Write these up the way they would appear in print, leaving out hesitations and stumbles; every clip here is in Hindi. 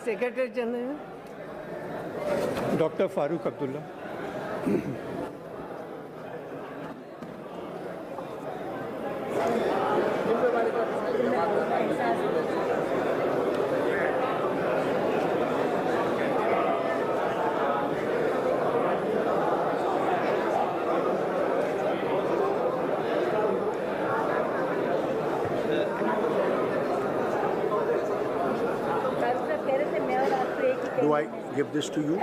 Secretary general doctor Farooq Abdullah. Do I give this to you?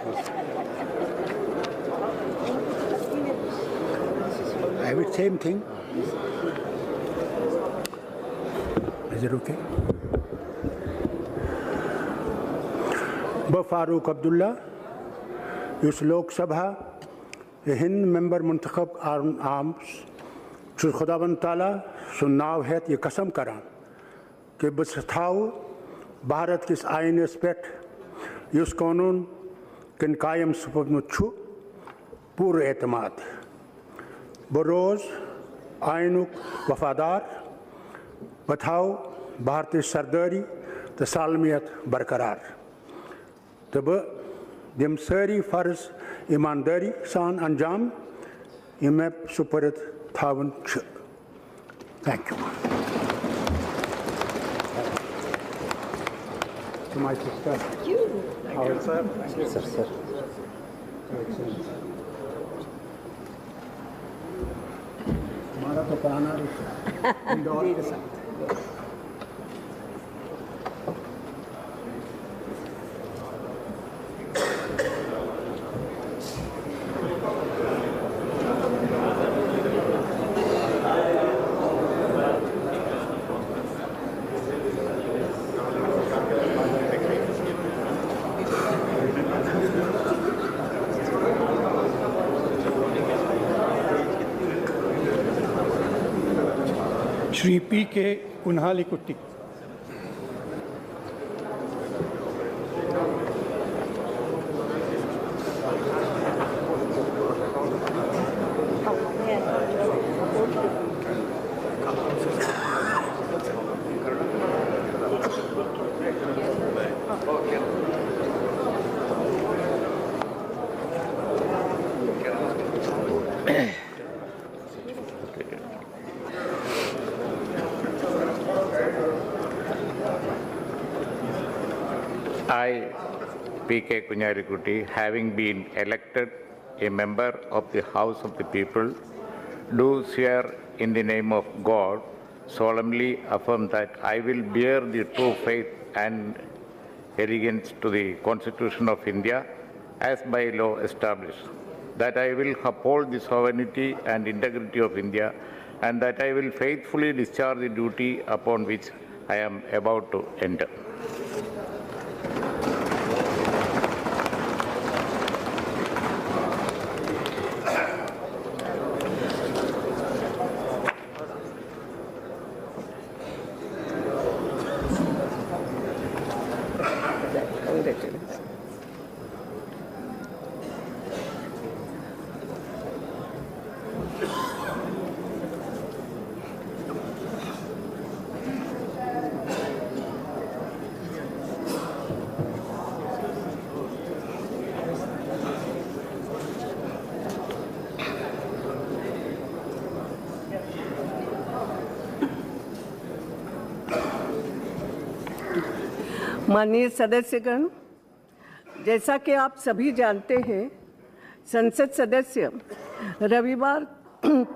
I have the same thing. Is it okay? Farooq Abdullah इस लोकसभा हिंद मेंबर मुंतखब आर्म्स खुदावंद ताला सुन्नाव है ये कसम करान कि बस थाव भारत किस आइन पे इस कानून किन कायम सपदमुत पूरे एतमाद बरोज आइनुक वफादार बथाव भारतीय सरदारी तो सालमियत बरकरार तो दिम सारी फ़र्ज ईमानदारी सान अंजाम इमे सुपरत थावन। Thank you. To my sister. Thank you. Thank you, sir. Thank you, sir. हमारा तो पुराना इंदौर के साथ। श्री पी के Kunhalikutty. I, P.K. Kunyarikutti, having been elected a member of the House of the People, do swear in the name of God, solemnly affirm that I will bear the true faith and allegiance to the Constitution of India as by law established, that I will uphold the sovereignty and integrity of India, and that I will faithfully discharge the duty upon which I am about to enter. माननीय सदस्यगण, जैसा कि आप सभी जानते हैं, संसद सदस्य रविवार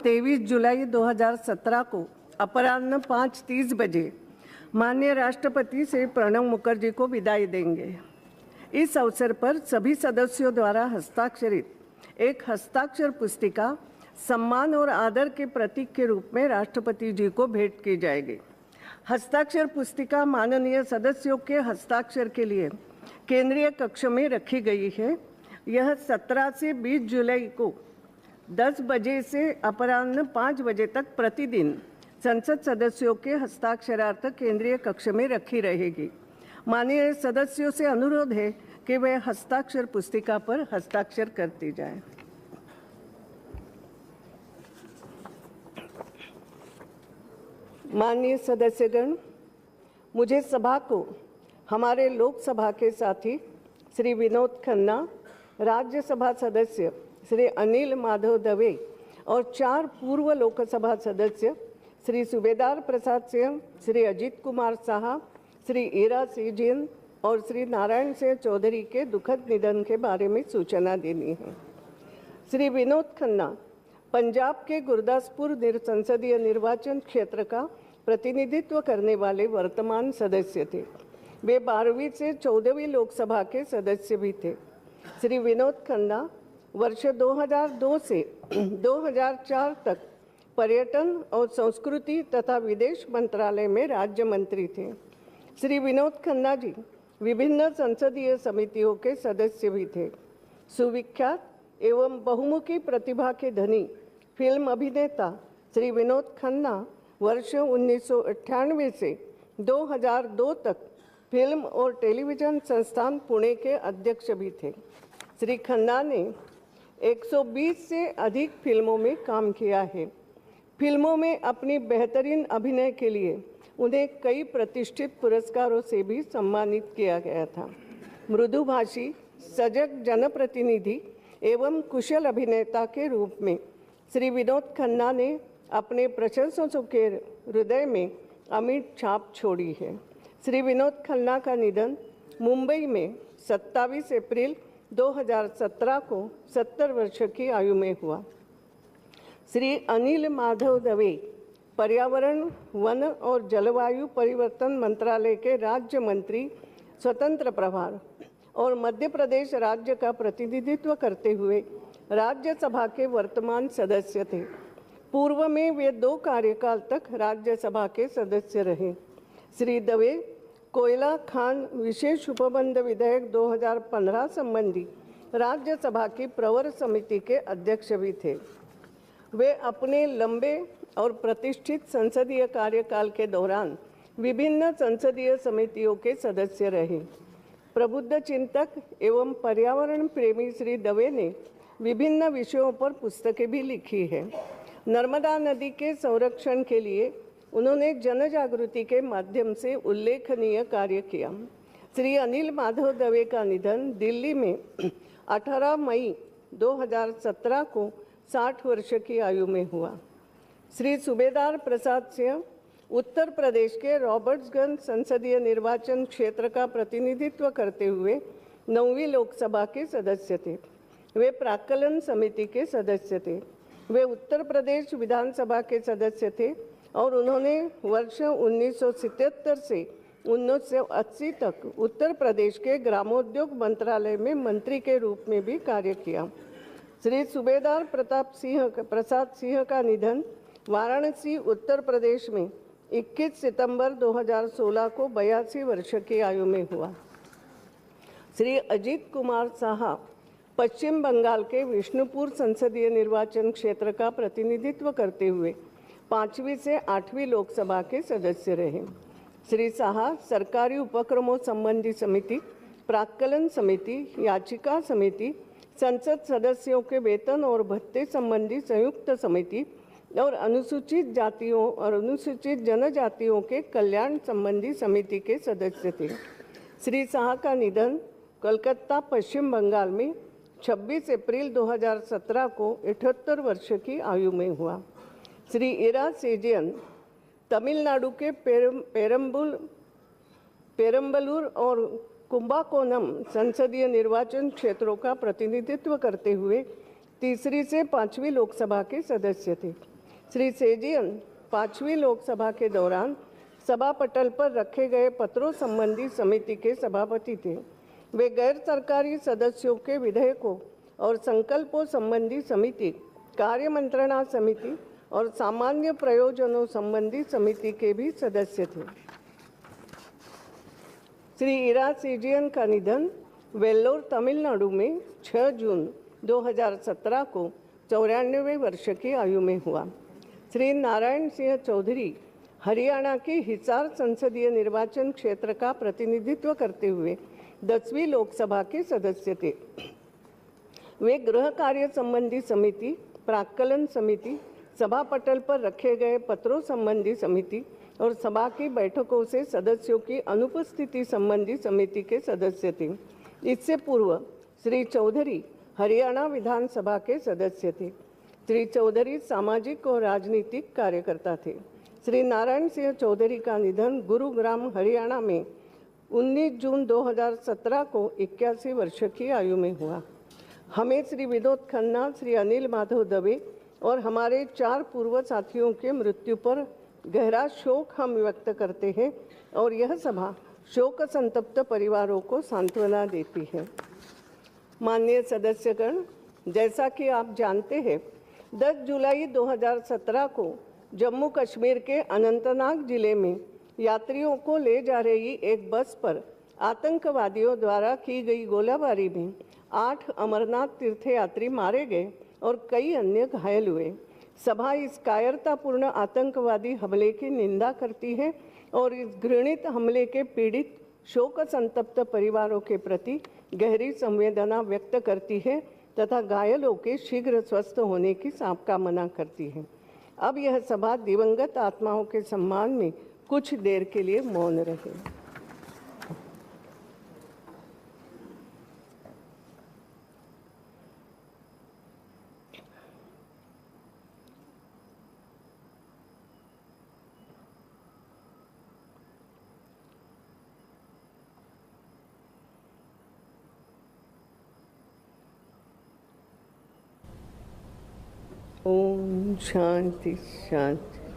23 जुलाई 2017 को अपराह्न 5:30 बजे माननीय राष्ट्रपति से प्रणब मुखर्जी को विदाई देंगे। इस अवसर पर सभी सदस्यों द्वारा हस्ताक्षरित एक हस्ताक्षर पुस्तिका सम्मान और आदर के प्रतीक के रूप में राष्ट्रपति जी को भेंट की जाएगी। हस्ताक्षर पुस्तिका माननीय सदस्यों के हस्ताक्षर के लिए केंद्रीय कक्ष में रखी गई है। यह 17 से 20 जुलाई को 10 बजे से अपराह्न 5 बजे तक प्रतिदिन संसद सदस्यों के हस्ताक्षरार्थ केंद्रीय कक्ष में रखी रहेगी। माननीय सदस्यों से अनुरोध है कि वे हस्ताक्षर पुस्तिका पर हस्ताक्षर करती जाएं। माननीय सदस्यगण, मुझे सभा को हमारे लोकसभा के साथी श्री विनोद खन्ना, राज्यसभा सदस्य श्री अनिल माधव दवे और 4 पूर्व लोकसभा सदस्य श्री सूबेदार प्रसाद सिंह, श्री अजीत कुमार साहा, श्री ईरा सीजियन और श्री नारायण सिंह चौधरी के दुखद निधन के बारे में सूचना देनी है। श्री विनोद खन्ना पंजाब के गुरदासपुर संसदीय निर्वाचन क्षेत्र का प्रतिनिधित्व करने वाले वर्तमान सदस्य थे। वे 12वीं से 14वीं लोकसभा के सदस्य भी थे। श्री विनोद खन्ना वर्ष 2002 से 2004 तक पर्यटन और संस्कृति तथा विदेश मंत्रालय में राज्य मंत्री थे। श्री विनोद खन्ना जी विभिन्न संसदीय समितियों के सदस्य भी थे। सुविख्यात एवं बहुमुखी प्रतिभा के धनी फिल्म अभिनेता श्री विनोद खन्ना वर्ष 1998 से 2002 तक फिल्म और टेलीविज़न संस्थान पुणे के अध्यक्ष भी थे। श्री खन्ना ने 120 से अधिक फिल्मों में काम किया है। फिल्मों में अपनी बेहतरीन अभिनय के लिए उन्हें कई प्रतिष्ठित पुरस्कारों से भी सम्मानित किया गया था। मृदुभाषी, सजग जनप्रतिनिधि एवं कुशल अभिनेता के रूप में श्री विनोद खन्ना ने अपने प्रशंसकों के हृदय में अमिट छाप छोड़ी है। श्री विनोद खन्ना का निधन मुंबई में 27 अप्रैल 2017 को 70 वर्ष की आयु में हुआ। श्री अनिल माधव दवे पर्यावरण, वन और जलवायु परिवर्तन मंत्रालय के राज्य मंत्री स्वतंत्र प्रभार और मध्य प्रदेश राज्य का प्रतिनिधित्व करते हुए राज्यसभा के वर्तमान सदस्य थे। पूर्व में वे 2 कार्यकाल तक राज्यसभा के सदस्य रहे। श्री दवे कोयला खान विशेष उपबंध विधेयक 2015 संबंधी राज्यसभा की प्रवर समिति के अध्यक्ष भी थे। वे अपने लंबे और प्रतिष्ठित संसदीय कार्यकाल के दौरान विभिन्न संसदीय समितियों के सदस्य रहे। प्रबुद्ध चिंतक एवं पर्यावरण प्रेमी श्री दवे ने विभिन्न विषयों पर पुस्तकें भी लिखी है। नर्मदा नदी के संरक्षण के लिए उन्होंने जन जागृति के माध्यम से उल्लेखनीय कार्य किया। श्री अनिल माधव दवे का निधन दिल्ली में 18 मई 2017 को 60 वर्ष की आयु में हुआ। श्री सूबेदार प्रसाद सिंह उत्तर प्रदेश के रॉबर्ट्सगंज संसदीय निर्वाचन क्षेत्र का प्रतिनिधित्व करते हुए 9वीं लोकसभा के सदस्य थे। वे प्राक्कलन समिति के सदस्य थे। वे उत्तर प्रदेश विधानसभा के सदस्य थे और उन्होंने वर्ष 1977 से 1980 तक उत्तर प्रदेश के ग्रामोद्योग मंत्रालय में मंत्री के रूप में भी कार्य किया। श्री सूबेदार प्रसाद सिंह का निधन वाराणसी उत्तर प्रदेश में 21 सितंबर 2016 को 82 वर्ष की आयु में हुआ। श्री अजीत कुमार साहा पश्चिम बंगाल के विष्णुपुर संसदीय निर्वाचन क्षेत्र का प्रतिनिधित्व करते हुए 5वीं से 8वीं लोकसभा के सदस्य रहे। श्री साहा सरकारी उपक्रमों संबंधी समिति, प्राक्कलन समिति, याचिका समिति, संसद सदस्यों के वेतन और भत्ते संबंधी संयुक्त समिति और अनुसूचित जातियों और अनुसूचित जनजातियों के कल्याण संबंधी समिति के सदस्य थे। श्री शाह का निधन कोलकाता, पश्चिम बंगाल में 26 अप्रैल 2017 को 78 वर्ष की आयु में हुआ। श्री ईरा सीजियन तमिलनाडु के पेरम्बलूर और कुंभाकोनम संसदीय निर्वाचन क्षेत्रों का प्रतिनिधित्व करते हुए 3री से 5वीं लोकसभा के सदस्य थे। श्री सेजियन 5वीं लोकसभा के दौरान सभा पटल पर रखे गए पत्रों संबंधी समिति के सभापति थे। वे गैर सरकारी सदस्यों के विधेयकों और संकल्पों संबंधी समिति, कार्य मंत्रणा समिति और सामान्य प्रयोजनों संबंधी समिति के भी सदस्य थे। श्री ईरा सीजियन का निधन वेल्लोर, तमिलनाडु में 6 जून 2017 को 94 वर्ष की आयु में हुआ। श्री नारायण सिंह चौधरी हरियाणा के हिसार संसदीय निर्वाचन क्षेत्र का प्रतिनिधित्व करते हुए 10वीं लोकसभा के सदस्य थे। वे गृह कार्य संबंधी समिति, प्राक्कलन समिति, सभा पटल पर रखे गए पत्रों संबंधी समिति और सभा की बैठकों से सदस्यों की अनुपस्थिति संबंधी समिति के सदस्य थे। इससे पूर्व श्री चौधरी हरियाणा विधानसभा के सदस्य थे। श्री चौधरी सामाजिक और राजनीतिक कार्यकर्ता थे। श्री नारायण सिंह चौधरी का निधन गुरुग्राम हरियाणा में 19 जून 2017 को 81 वर्ष की आयु में हुआ। हमें श्री विनोद खन्ना, श्री अनिल माधव दवे और हमारे 4 पूर्व साथियों के मृत्यु पर गहरा शोक हम व्यक्त करते हैं और यह सभा शोक संतप्त परिवारों को सांत्वना देती है। माननीय सदस्यगण, जैसा कि आप जानते हैं, 10 जुलाई 2017 को जम्मू कश्मीर के अनंतनाग जिले में यात्रियों को ले जा रही एक बस पर आतंकवादियों द्वारा की गई गोलाबारी में 8 अमरनाथ तीर्थयात्री मारे गए और कई अन्य घायल हुए। सभा इस कायरतापूर्ण आतंकवादी हमले की निंदा करती है और इस घृणित हमले के पीड़ित शोक संतप्त परिवारों के प्रति गहरी संवेदना व्यक्त करती है तथा घायलों के शीघ्र स्वस्थ होने की कामना करती है। अब यह सभा दिवंगत आत्माओं के सम्मान में कुछ देर के लिए मौन रहे। ओम शांति शांति।